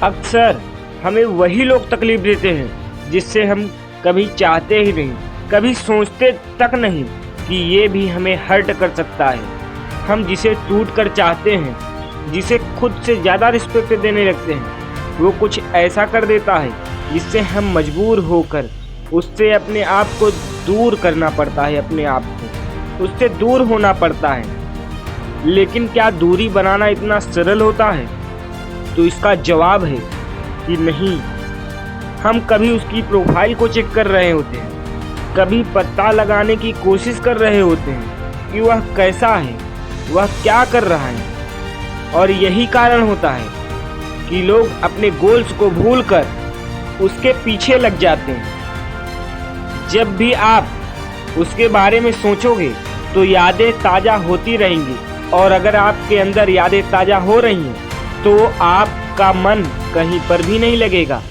अक्सर हमें वही लोग तकलीफ देते हैं जिससे हम कभी चाहते ही नहीं, कभी सोचते तक नहीं कि ये भी हमें हर्ट कर सकता है। हम जिसे टूट कर चाहते हैं, जिसे खुद से ज़्यादा रिस्पेक्ट देने लगते हैं, वो कुछ ऐसा कर देता है जिससे हम मजबूर होकर उससे अपने आप को दूर करना पड़ता है, अपने आप को उससे दूर होना पड़ता है। लेकिन क्या दूरी बनाना इतना सरल होता है? तो इसका जवाब है कि नहीं। हम कभी उसकी प्रोफाइल को चेक कर रहे होते हैं, कभी पता लगाने की कोशिश कर रहे होते हैं कि वह कैसा है, वह क्या कर रहा है। और यही कारण होता है कि लोग अपने गोल्स को भूलकर उसके पीछे लग जाते हैं। जब भी आप उसके बारे में सोचोगे तो यादें ताज़ा होती रहेंगी, और अगर आपके अंदर यादें ताज़ा हो रही हैं तो आपका मन कहीं पर भी नहीं लगेगा।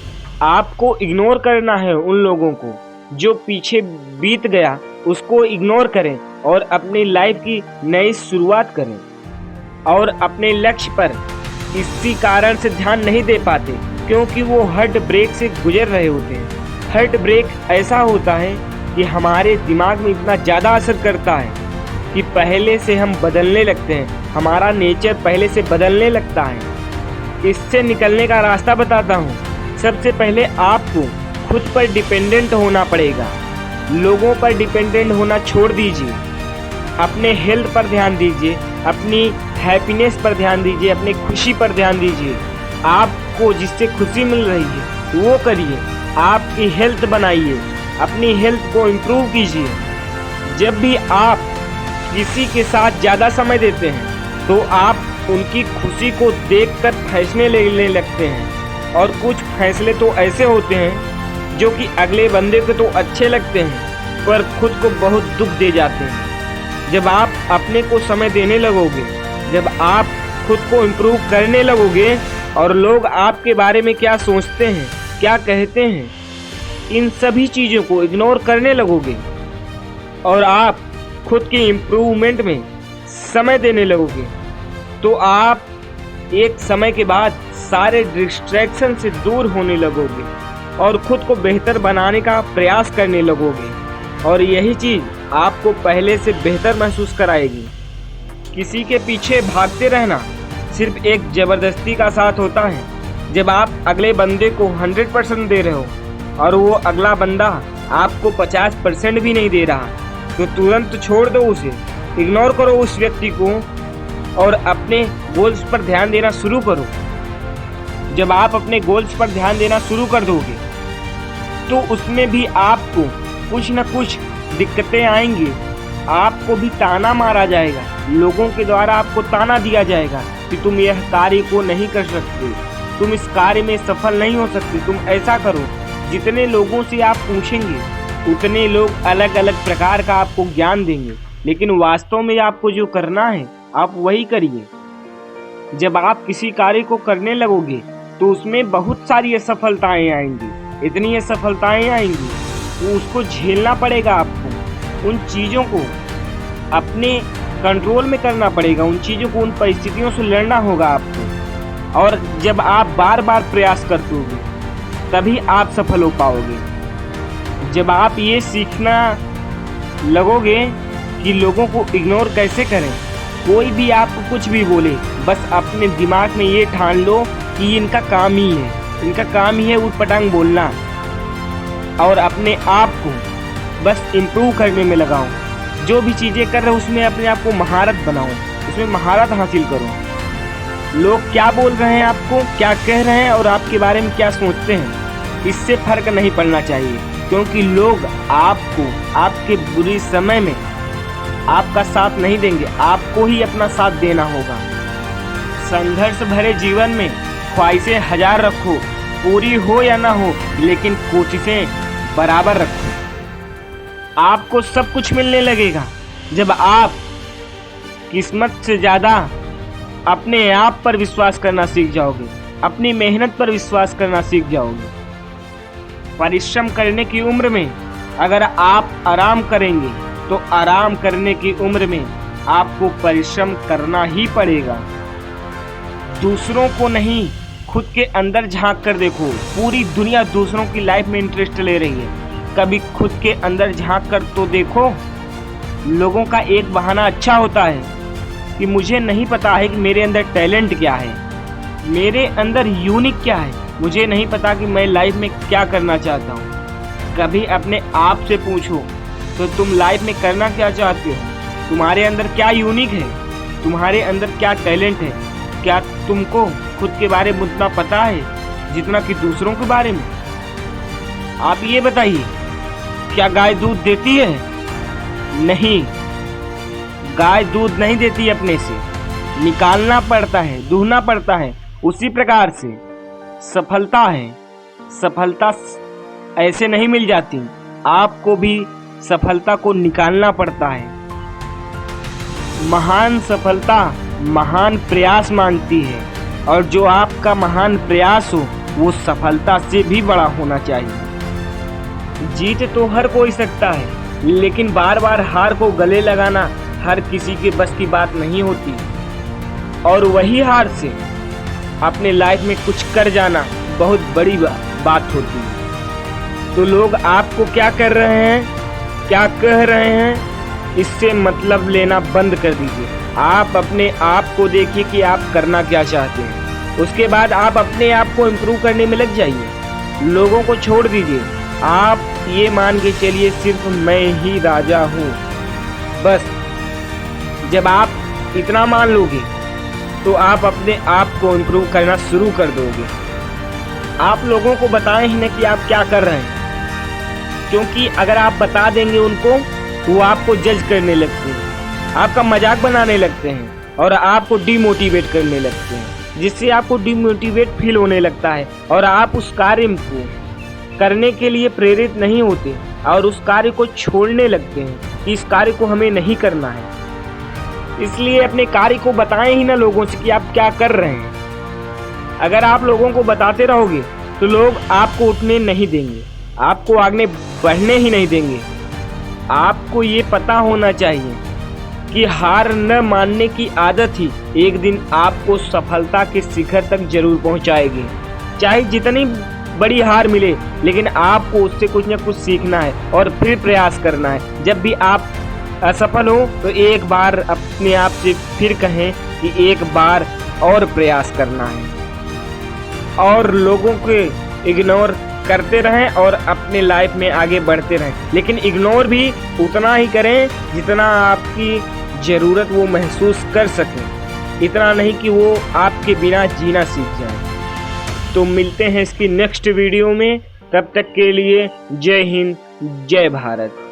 आपको इग्नोर करना है उन लोगों को जो पीछे बीत गया, उसको इग्नोर करें और अपनी लाइफ की नई शुरुआत करें। और अपने लक्ष्य पर इसी कारण से ध्यान नहीं दे पाते क्योंकि वो हार्ट ब्रेक से गुजर रहे होते हैं। हार्ट ब्रेक ऐसा होता है कि हमारे दिमाग में इतना ज़्यादा असर करता है कि पहले से हम बदलने लगते हैं, हमारा नेचर पहले से बदलने लगता है। इससे निकलने का रास्ता बताता हूँ। सबसे पहले आपको खुद पर डिपेंडेंट होना पड़ेगा। लोगों पर डिपेंडेंट होना छोड़ दीजिए। अपने हेल्थ पर ध्यान दीजिए, अपनी हैप्पीनेस पर ध्यान दीजिए, अपनी खुशी पर ध्यान दीजिए। आपको जिससे खुशी मिल रही है वो करिए। आपकी हेल्थ बनाइए, अपनी हेल्थ को इम्प्रूव कीजिए। जब भी आप किसी के साथ ज़्यादा समय देते हैं तो आप उनकी खुशी को देखकर फैसले लेने लगते हैं, और कुछ फैसले तो ऐसे होते हैं जो कि अगले बंदे को तो अच्छे लगते हैं पर खुद को बहुत दुख दे जाते हैं। जब आप अपने को समय देने लगोगे, जब आप खुद को इम्प्रूव करने लगोगे और लोग आपके बारे में क्या सोचते हैं, क्या कहते हैं, इन सभी चीज़ों को इग्नोर करने लगोगे और आप खुद की इम्प्रूवमेंट में समय देने लगोगे, तो आप एक समय के बाद सारे डिस्ट्रैक्शन से दूर होने लगोगे और खुद को बेहतर बनाने का प्रयास करने लगोगे। और यही चीज़ आपको पहले से बेहतर महसूस कराएगी। किसी के पीछे भागते रहना सिर्फ एक ज़बरदस्ती का साथ होता है। जब आप अगले बंदे को 100% दे रहे हो और वो अगला बंदा आपको 50% भी नहीं दे रहा, तो तुरंत छोड़ दो उसे, इग्नोर करो उस व्यक्ति को और अपने गोल्स पर ध्यान देना शुरू करो। जब आप अपने गोल्स पर ध्यान देना शुरू कर दोगे तो उसमें भी आपको कुछ न कुछ दिक्कतें आएंगी। आपको भी ताना मारा जाएगा, लोगों के द्वारा आपको ताना दिया जाएगा कि तुम यह कार्य को नहीं कर सकते, तुम इस कार्य में सफल नहीं हो सकते, तुम ऐसा करो। जितने लोगों से आप पूछेंगे उतने लोग अलग अलग प्रकार का आपको ज्ञान देंगे, लेकिन वास्तव में आपको जो करना है आप वही करिए। जब आप किसी कार्य को करने लगोगे तो उसमें बहुत सारी असफलताएं आएंगी, इतनी असफलताएं आएंगी तो उसको झेलना पड़ेगा आपको। उन चीज़ों को अपने कंट्रोल में करना पड़ेगा, उन चीज़ों को, उन परिस्थितियों से लड़ना होगा आपको। और जब आप बार बार प्रयास करते होगे तभी आप सफल हो पाओगे। जब आप ये सीखना लगोगे कि लोगों को इग्नोर कैसे करें, कोई भी आपको कुछ भी बोले, बस अपने दिमाग में ये ठान लो कि इनका काम ही है, इनका काम ही है उटपटांग बोलना, और अपने आप को बस इम्प्रूव करने में लगाओ। जो भी चीज़ें कर रहे हो उसमें अपने आप को महारत बनाओ, उसमें महारत हासिल करो। लोग क्या बोल रहे हैं, आपको क्या कह रहे हैं और आपके बारे में क्या सोचते हैं, इससे फर्क नहीं पड़ना चाहिए, क्योंकि लोग आपको आपके बुरे समय में आपका साथ नहीं देंगे, आपको ही अपना साथ देना होगा। संघर्ष भरे जीवन में ख्वाहिशें 1000 रखो, पूरी हो या ना हो, लेकिन कोशिशें बराबर रखो। आपको सब कुछ मिलने लगेगा जब आप किस्मत से ज़्यादा अपने आप पर विश्वास करना सीख जाओगे, अपनी मेहनत पर विश्वास करना सीख जाओगे। परिश्रम करने की उम्र में अगर आप आराम करेंगे तो आराम करने की उम्र में आपको परिश्रम करना ही पड़ेगा। दूसरों को नहीं, खुद के अंदर झांक कर देखो। पूरी दुनिया दूसरों की लाइफ में इंटरेस्ट ले रही है, कभी खुद के अंदर झांक कर तो देखो। लोगों का एक बहाना अच्छा होता है कि मुझे नहीं पता है कि मेरे अंदर टैलेंट क्या है, मेरे अंदर यूनिक क्या है, मुझे नहीं पता कि मैं लाइफ में क्या करना चाहता हूँ। कभी अपने आप से पूछो तो तुम लाइफ में करना क्या चाहते हो, तुम्हारे अंदर क्या यूनिक है, तुम्हारे अंदर क्या टैलेंट है। क्या तुमको खुद के बारे में उतना पता है जितना कि दूसरों के बारे में? आप ये बताइए, क्या गाय दूध देती है? नहीं, गाय दूध नहीं देती, अपने से निकालना पड़ता है, दूहना पड़ता है। उसी प्रकार से सफलता है, सफलता ऐसे नहीं मिल जाती, आपको भी सफलता को निकालना पड़ता है। महान सफलता महान प्रयास मांगती है, और जो आपका महान प्रयास हो वो सफलता से भी बड़ा होना चाहिए। जीत तो हर कोई सकता है, लेकिन बार बार हार को गले लगाना हर किसी के बस की बात नहीं होती, और वही हार से अपने लाइफ में कुछ कर जाना बहुत बड़ी बात होती है। तो लोग आपको क्या कर रहे हैं, क्या कह रहे हैं, इससे मतलब लेना बंद कर दीजिए। आप अपने आप को देखिए कि आप करना क्या चाहते हैं, उसके बाद आप अपने आप को इम्प्रूव करने में लग जाइए। लोगों को छोड़ दीजिए, आप ये मान के चलिए सिर्फ मैं ही राजा हूँ। बस जब आप इतना मान लोगे तो आप अपने आप को इम्प्रूव करना शुरू कर दोगे। आप लोगों को बताएं ही ना कि आप क्या कर रहे हैं, क्योंकि अगर आप बता देंगे उनको, वो आपको जज करने लगते हैं, आपका मजाक बनाने लगते हैं और आपको डिमोटिवेट करने लगते हैं, जिससे आपको डिमोटिवेट फील होने लगता है और आप उस कार्य को करने के लिए प्रेरित नहीं होते और उस कार्य को छोड़ने लगते हैं कि इस कार्य को हमें नहीं करना है। इसलिए अपने कार्य को बताएं ही ना लोगों से कि आप क्या कर रहे हैं। अगर आप लोगों को बताते रहोगे तो लोग आपको उठने नहीं देंगे, आपको आगे बढ़ने ही नहीं देंगे। आपको ये पता होना चाहिए कि हार न मानने की आदत ही एक दिन आपको सफलता के शिखर तक जरूर पहुंचाएगी। चाहे जितनी बड़ी हार मिले, लेकिन आपको उससे कुछ न कुछ सीखना है और फिर प्रयास करना है। जब भी आप असफल हो तो एक बार अपने आप से फिर कहें कि एक बार और प्रयास करना है, और लोगों को इग्नोर करते रहें और अपने लाइफ में आगे बढ़ते रहें। लेकिन इग्नोर भी उतना ही करें जितना आपकी ज़रूरत वो महसूस कर सकें, इतना नहीं कि वो आपके बिना जीना सीख जाए। तो मिलते हैं इसकी नेक्स्ट वीडियो में, तब तक के लिए जय हिंद, जय भारत।